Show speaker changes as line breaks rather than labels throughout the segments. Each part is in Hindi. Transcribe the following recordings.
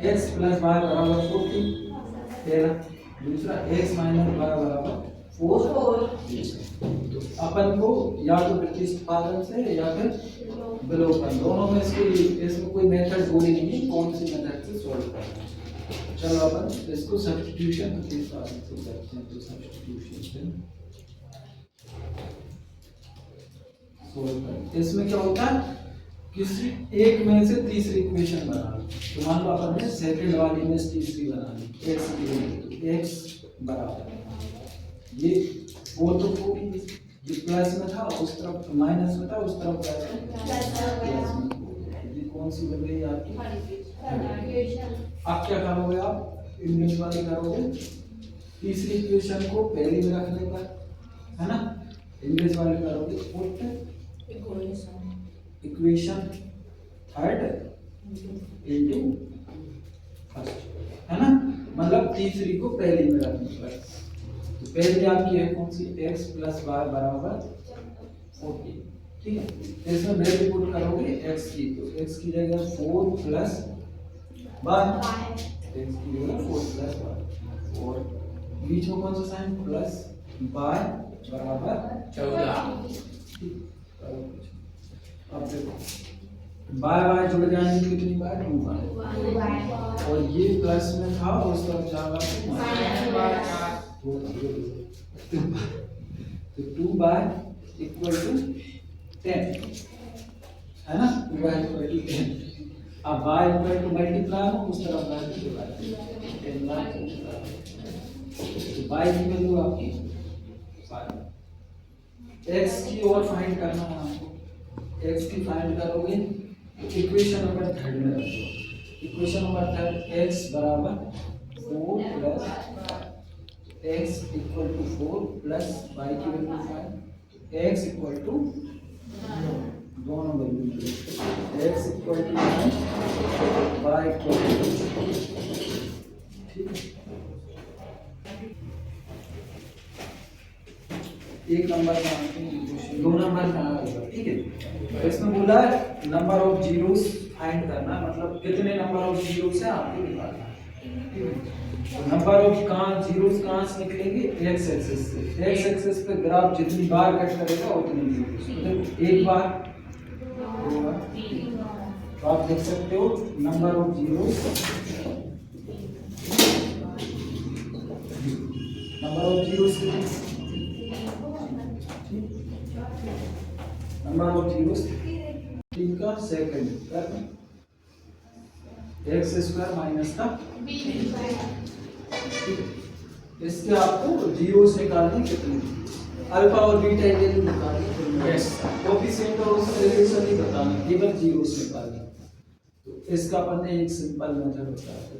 x प्लस वाई बराबर 40 पहला। दूसरा x माइनस वाई बराबर 4। तो अपन को या तो प्रतिस्थापन से या फिर विलोपन, दोनों में इसमें कोई मेथड बोली नहीं है, कौन सी मेथड से सॉल्व करना है। चलो अपन इसको सब्स्टिट्यूशन प्रतिस्थापन से करते हैं। तो सब्स्टिट्यूशन से सोल्व करते हैं। इसमें क्या होता है, किसी एक में से तीसरी इक्वेशन बना लो। तो मान लो अपन ने सेकंड वाली में तीसरी बना ली, x की वैल्यू x बराबर ये, वो तो पूरी ये प्लस में था, उस तरफ माइनस में था, उस तरफ प्लस में। ये कौन सी बन गई आपकी? अब क्या करोगे आप? इंग्लिश वाली करोगे, तीसरी इक्वेशन को पहली में रखने पर, है ना, इंग्लिश वाली करोगे put equation third into first, है ना, मतलब तीसरी को पहली में रखने पर। तो पहली आपकी है कौन सी? x प्लस वाई बराबर 40, ठीक है। इसमें वैल्यू पुट करोगे x की, तो x की जगह 4 प्लस वाई, x की जगह 4 प्लस वाई, और बीच में कौन सा साइन? प्लस वाई बराबर 14। अब देखो बाय बाय जुड़ जाएंगे कितनी बार? 2 बार, और ये प्लस में था उस तरफ जाएगा तो 2 बाय इक्वल टू 10, है ना, 2 बाय इक्वल टू 10। अब बाय इक्वल टू मल्टीप्लाई हो, उस तरफ बाय 10 लाख, तो बाय की वैल्यू आपकी 5। x की और फाइंड करना है आपको। x की फाइंड करोगे इक्वेशन नंबर थर्ड में रखो। इक्वेशन नंबर थर्ड x बराबर 4 plus x equal to 4 plus y की वैल्यू 5, x इक्वल टू दोनों value x equal to 9, y equal to, ठीक है। एक नंबर का 2 नंबर का होगा, ठीक है। इसमें बोला है नंबर ऑफ जीरोस फाइंड करना, मतलब कितने नंबर ऑफ जीरोस है आपको निकालना है। तो नंबर ऑफ कहाँ जीरोस कहाँ से निकलेंगे? x एक्सिस से। x एक्सिस पे ग्राफ जितनी बार कट करेगा उतनी जीरोस, मतलब एक बार, 2 बार, तो आप देख सकते हो number of zeros, number of zeros number of zeros 3 का सेकंड कर एक्स स्क्वायर माइनस का, इसके आपको जीरोस निकालने कितने, अल्फा और बीटा की वैल्यू निकालनी, यस, कोएफिशिएंट और उसका रिलेशन नहीं बताना, केवल जीरोस निकालना। तो इसका अपन ने एक सिंपल मेथड बताया था,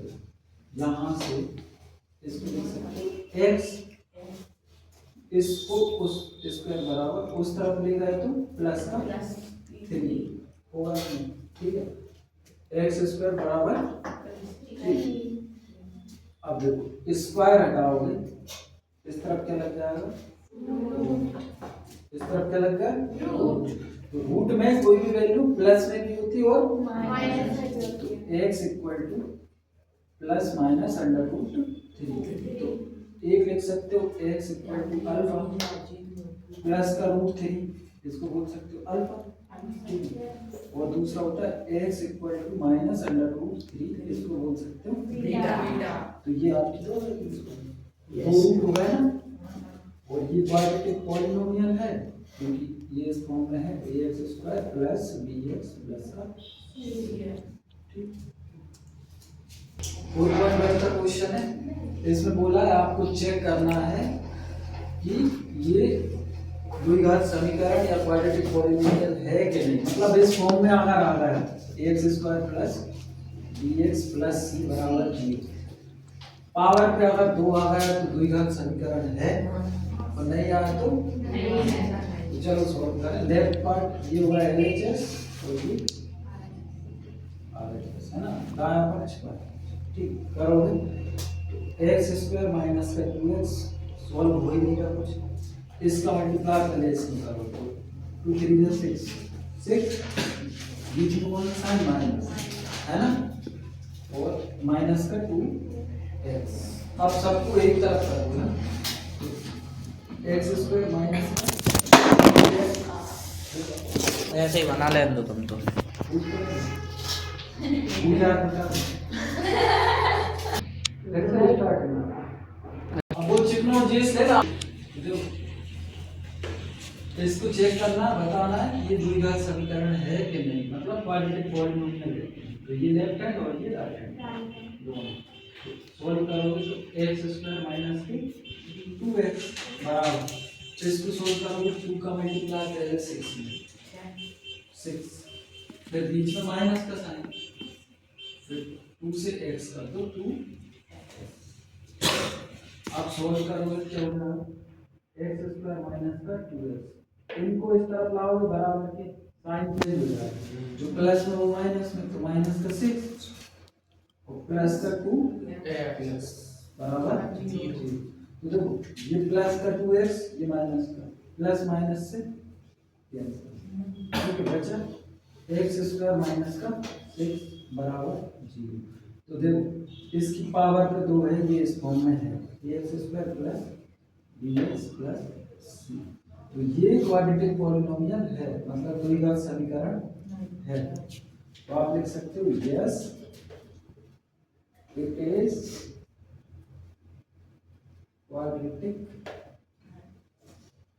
यहाँ से इसको लिख सकते हो x, इसको उस स्क्वायर बराबर उस तरफ ले गए तो प्लस का 3 होगा, ठीक है। एक्स स्क्वायर बराबर 3। अब देखो स्क्वायर हटाओगे, इस तरफ क्या लग जाएगा? इस तरफ क्या लग गया? तो रूट में कोई भी वैल्यू प्लस में भी होती और माइनस में भी होती है। X equal to plus minus under root 3, तो एक लिख सकते हो x equal to alpha plus का रूट 3, इसको बोल सकते हो अल्फा, और दूसरा होता है x equal to minus under root 3, इसको बोल सकते हो बीटा। तो ये आपकी दो रूट हो गए ना, और ये क्वाड्रेटिक पॉलिनोमियल है क्योंकि ये इस फॉर्म में है ax square plus bx plus का, ठीक। और का क्वेश्चन है, इसमें बोला है आपको चेक करना है कि ये द्विघात समीकरण या क्वाड्रेटिक पॉलिनोमियल है कि नहीं, मतलब इस फॉर्म में अगर आ रहा है x square plus bx plus c बराबर 0, पावर पे अगर 2 आ गया तो द्विघात समीकरण है, और नहीं आया तो नहीं है। चलो सॉल्व करें। लेफ्ट पार्ट ये होगा LHS और ये RHS, है ना, दायां पार्ट, ठीक। करोगे एक्स स्क्वायर माइनस का 2x सॉल्व हो ही नहीं रहा कुछ, इसका मल्टीप्लाई कर ले इसमें करो तो 2 3 6 बीच में कौन सा साइन माइनस, है ना, और माइनस का 2x। अब सबको एक तरफ कर दो ना, x स्क्वायर माइनस
ऐसे ही बना लेने दो तुम तो।
अब वो चिकनो जीस लेना, इसको चेक करना, बताना है कि ये द्विघात समीकरण है कि नहीं, मतलब क्वाड्रेटिक पॉलिनोमियल है। तो ये लेफ्ट हैंड और ये राइट हैंड दोनों सोल्व करोगे तो x स्क्वायर माइनस 2x बराबर, तो इसको सोल्व करोगे 2 का मल्टीप्लाई पहले 6 में 6, फिर बीच में माइनस का साइन, फिर 2 से x कर दो 2। अब सोल्व करोगे क्या होगा, x स्क्वायर माइनस का 2x, इनको इस तरफ लाओगे बराबर के साइन चेंज हो जाएगा, जो प्लस में वो माइनस में, तो माइनस का 6 और प्लस का 2x बराबर 0। तो देखो ये प्लस का 2x, ये माइनस का, प्लस माइनस से कैंसिल, ठीक है बचा x स्क्वायर माइनस का 6 बराबर 0। तो देखो इसकी पावर पे 2 है, ये इस फॉर्म में है, x square plus bx plus c। तो ये क्वाड्रेटिक पॉलिनोमियल है, मतलब द्विघात समीकरण है। तो आप लिख सकते हो yes it is quadratic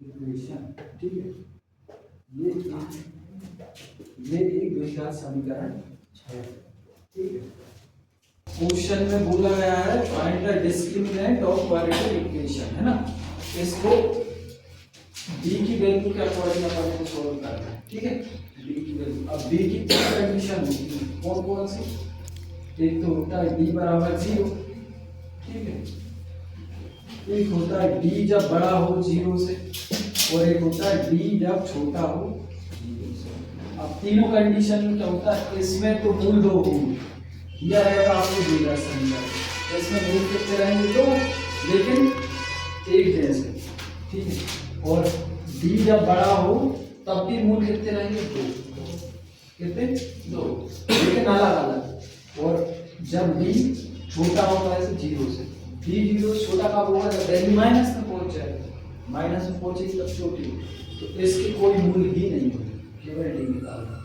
equation, ठीक है, ये एक द्विघात समीकरण है, ठीक है। क्वेश्चन में बोला गया है find the discriminant of quadratic equation, है ना, इसको b की वैल्यू के अकॉर्डिंग अपन को सॉल्व करना है, ठीक है। b की वैल्यू, अब b की क्या कंडीशन होती है, कौन कौन सी, एक तो होता है d बराबर 0, ठीक है, एक होता है d जब बड़ा हो 0 से, और एक होता है d जब छोटा हो 0 से। अब तीनों कंडीशन में क्या होता है, इसमें तो मूल 2 होंगे, यह रहेगा आपको द्विघात समीकरण, इसमें मूल कितने रहेंगे 2 लेकिन एक जैसे, ठीक है, और d जब बड़ा हो तब भी मूल कितने रहेंगे 2, कितने 2 लेकिन अलग अलग, और जब d छोटा होगा ऐसे 0 से, d 0 छोटा कब होगा जब वैल्यू माइनस में पहुंच जाएगा, माइनस में पहुंचेगी तब छोटी, तो इसके कोई मूल ही नहीं होगा, केवल d निकालना।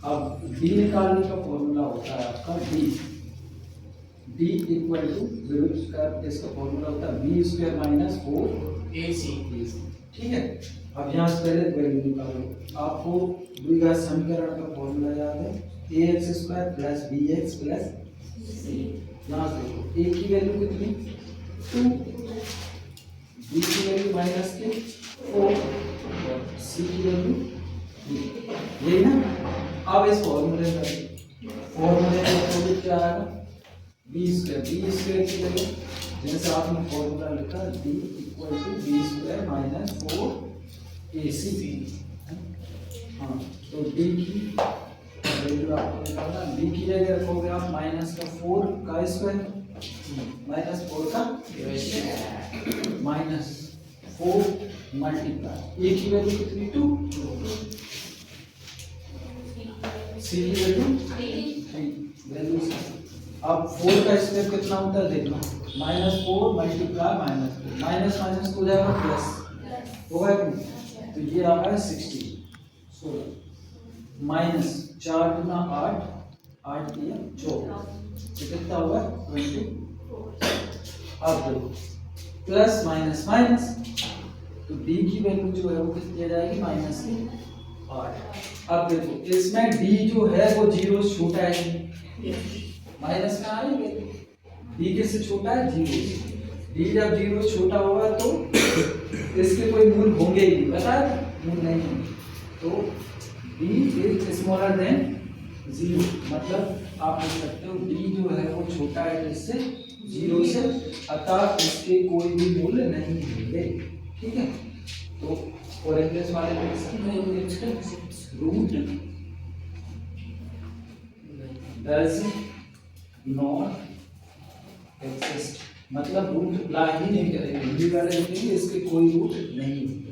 अब d निकालने का फॉर्मूला होता है आपका d इक्वल टू इसका फॉर्मूला होता है b स्क्वायर माइनस 4ac, ठीक है। अब यहाँ से पहले वैल्यू निकालो, आपको द्विघात समीकरण का फॉर्मूला याद है ax square plus bx plus c। यहाँ से देखो a की वैल्यू कितनी 2, b की वैल्यू माइनस के 4 और c की वैल्यू 3, यही ना। अब इस फॉर्मूले में क्या आएगा b स्क्वायर की वैल्यू, जैसे आपने फॉर्मूला लिखा d equal to b square minus 4ac, हाँ, तो d की वैल्यू आपको निकालना, b की जगह रखोगे आप माइनस का 4 का स्क्वायर माइनस 4 का माइनस 4 मल्टीप्लाई a की वैल्यू कितनी 2, c की वैल्यू 3, वैल्यू। अब 4 का स्क्वायर कितना होता है देखना, -4 मल्टीप्लाई -4, माइनस माइनस हो जाएगा प्लस, होगा कि नहीं, तो ये आ रहा है 16 माइनस 4 गुना 8, 8 दिया 24, तो कितना होगा 24। अब देखो प्लस माइनस माइनस, तो d की वैल्यू जो है वो कितनी आ जाएगी माइनस की 8। अब देखो इसमें d जो है वो 0 से छोटा है, माइनस में आएंगे, d किससे छोटा है 0 से, d जब 0 से छोटा होगा तो इसके कोई मूल होंगे ही नहीं, पता है मूल नहीं होंगे, तो d इज स्मॉलर देन 0, मतलब आप देख सकते हो d जो है वो छोटा है इससे 0 से, अतः इसके कोई भी मूल्य नहीं होंगे, ठीक है। तो और इंग्लिश वाले में रूट डज नॉट एक्सिस्ट, मतलब रूट ला ही नहीं करेंगे, हिंदी वाले लिखेंगे इसके कोई रूट नहीं है।